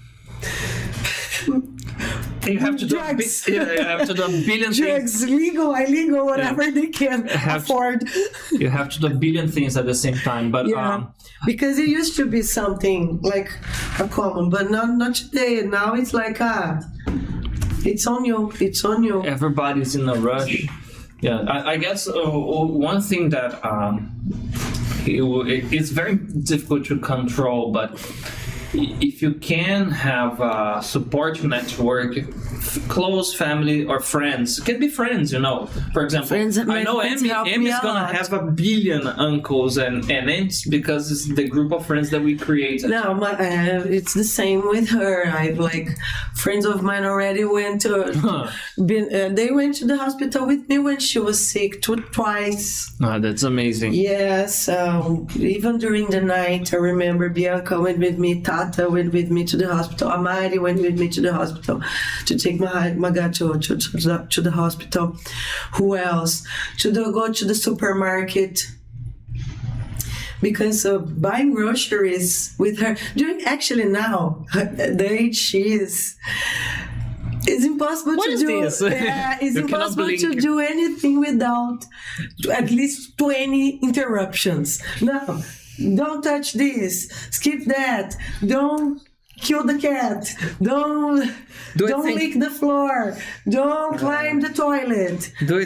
you have to drugs. You have to do a billion drugs, things. legal, illegal, whatever they can afford. You have to do a billion things at the same time. But because it used to be something like a common, but not today. Now it's like it's on you. It's on you. Everybody's in a rush. Yeah, I guess one thing that it's very difficult to control, but if you can have a support network, close family or friends, it can be friends, For example, I know Emmy's gonna have a billion uncles and aunts because it's the group of friends that we created. No, it's the same with her. I've friends of mine already went to, they went to the hospital with me when she was sick twice. Oh, that's amazing. Yes, even during the night, I remember Bianca went with me, Tata went with me to the hospital, Amari went with me to the hospital to take my gato to the hospital. Who else? Go to the supermarket. Because buying groceries with her, now, the age she is, it's impossible what to is do. This? It's impossible to do anything without at least 20 interruptions. No. don't touch this, skip that, don't kill the cat, don't lick the floor, don't climb the toilet. Do I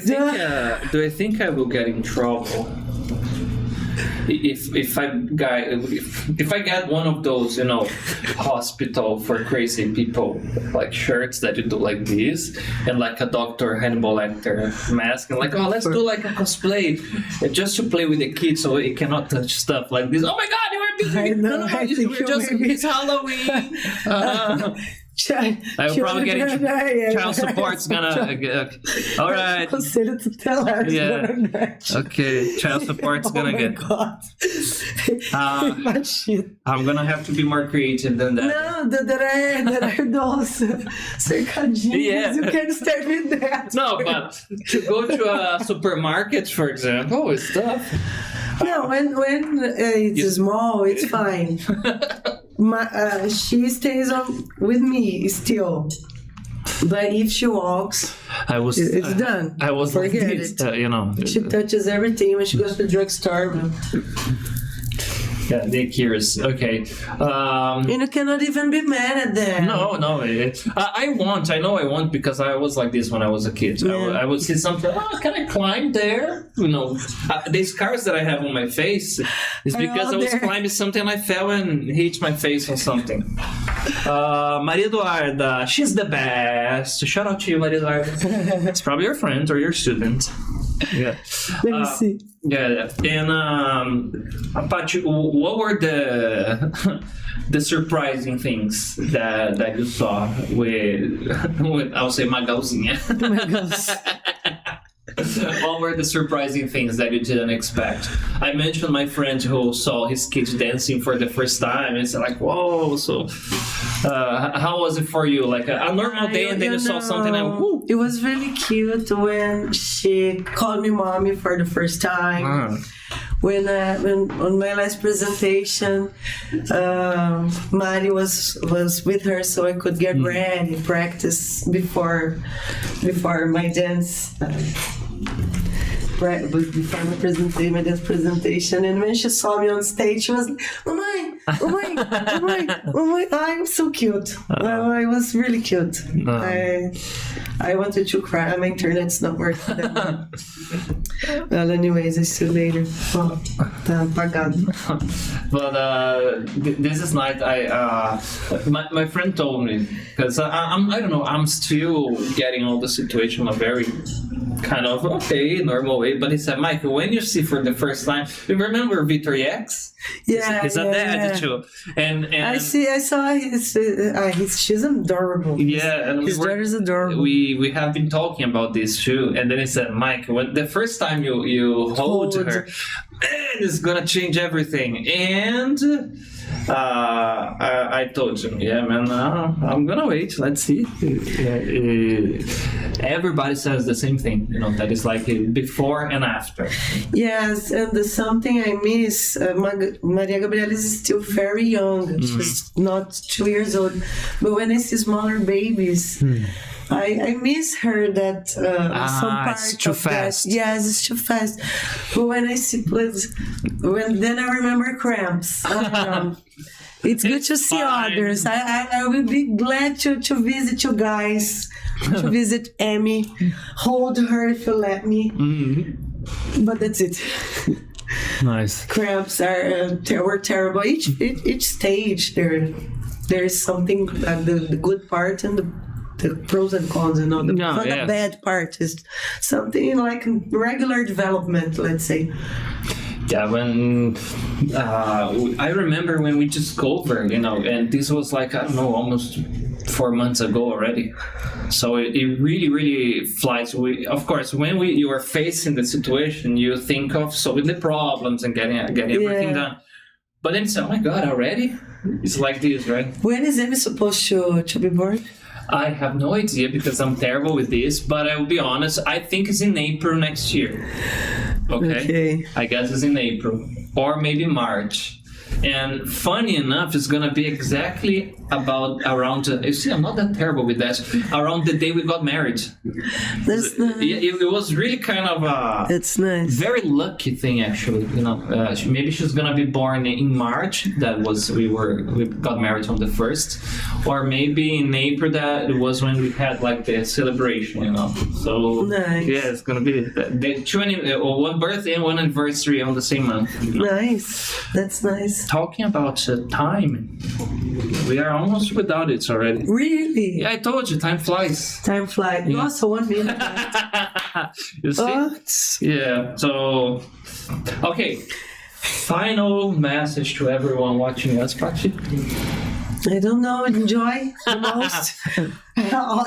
think I will get in trouble if I get one of those, hospital for crazy people like shirts that you do like this, and like a Dr. Hannibal Lecter mask, and like, oh, let's do like a cosplay just to play with the kids so it cannot touch stuff like this. Oh my God, you are being it's Halloween. I will probably get child support's gonna all right. Consider tutelar. Yeah. Okay, child support's gonna get. God. I'm gonna have to be more creative than that. No, there are those cercadinhos. Yeah. You can start with that. No, but to go to a supermarket, for example, is tough. No, when it's small, it's fine. She stays with me still, but if she walks, it's done. I was forget like this, it. She touches everything when she goes to the drugstore. Yeah, they're curious. Okay. And you cannot even be mad at them. No. I want because I was like this when I was a kid. Yeah. I would see something. Oh, can I climb there? The scars that I have on my face is because I was climbing something. I fell and hit my face on something. Maria Eduarda, she's the best. Shout out to you, Maria Eduarda. It's probably your friend or your student. Yeah. Let me see. Yeah, and Paty, what were the surprising things that you saw with I'll say Magalzinha? What were the surprising things that you didn't expect? I mentioned my friend who saw his kids dancing for the first time. It's like, whoa! So, how was it for you? Like a normal day, and then you saw something and woo! It was really cute when she called me mommy for the first time. When on my last presentation, Mari was with her, so I could get ready, practice before my dance. Before my dance presentation, and when she saw me on stage, she was like, "Oh my, I'm so cute." I was really cute. I wanted to cry. My internet's not working. Well, anyways, I see you later. Tá apagado. But this night, my friend told me, because I don't know, I'm still getting all the situation in a very kind of normal way. But he said, Michael, when you see for the first time, you remember 𝗏𝗏𝗃𝗧? Yeah, he's a dad too, and I saw she's adorable. Yeah, and his daughter's adorable. We have been talking about this too, and then he said, Mike, when the first time you hold her, man, it's gonna change everything. And I told him, yeah, man, I'm gonna wait. Let's see. Everybody says the same thing, that is like before and after. Yes, and something I miss, Maria Gabriela is still very young. She's not 2 years old. But when I see smaller babies, I miss her that some part it's too of fast. That. Yes, it's too fast. But when I see then I remember cramps. It's good to see others. I will be glad to visit you guys, to visit Amy, hold her if you let me. But that's it. Nice. Cramps were terrible. Each stage there is something, the good part and the pros and cons, the bad part is something like regular development, let's say. Yeah, when I remember when we just go over, and this was like, I don't know, almost 4 months ago already. So it really, really flies. Of course, when you are facing the situation, you think of solving the problems and getting everything done. But then it's, oh my God, already? It's like this, right? When is Amy supposed to be born? I have no idea because I'm terrible with this, but I will be honest, I think it's in April next year. Okay. I guess it's in April or maybe March. And funny enough, it's gonna be exactly around. You see, I'm not that terrible with that. Around the day we got married. That's nice. It was really kind of a It's nice. very lucky thing, actually. Maybe she's gonna be born in March. That was we got married on the 1st, or maybe in April. That it was when we had like the celebration. So Nice. yeah, it's gonna be the one birthday and one anniversary on the same month. Nice. That's nice. Talking about time, we are almost without it already. Really? Yeah, I told you, time flies. Time flies. Nossa, 1 minute. You see? What? Yeah, so... Okay, final message to everyone watching us, Paty. I don't know. Enjoy the most.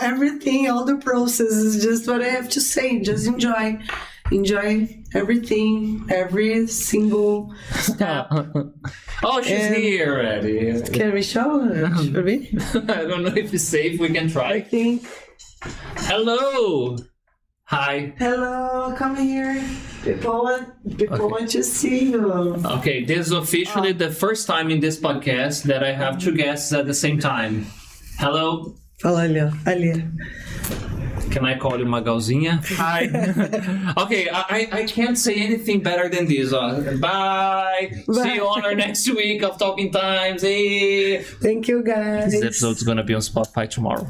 Everything, all the process is just what I have to say. Just enjoy. Enjoy everything, every single step. Oh, she's here already. Can we show her? Should we? I don't know if it's safe. We can I try. think. Hello. Hi. Hello, come here. People want to see you. Okay, this is officially the first time in this podcast that I have two guests at the same time. Hello. Fala ali. Can I call you 𝗲𝗀𝗃𝗀? Hi. Okay, I can't say anything better than this. Bye. See you on our next week of Talking Times. Hey. Thank you, guys. This episode's gonna be on Spotify tomorrow.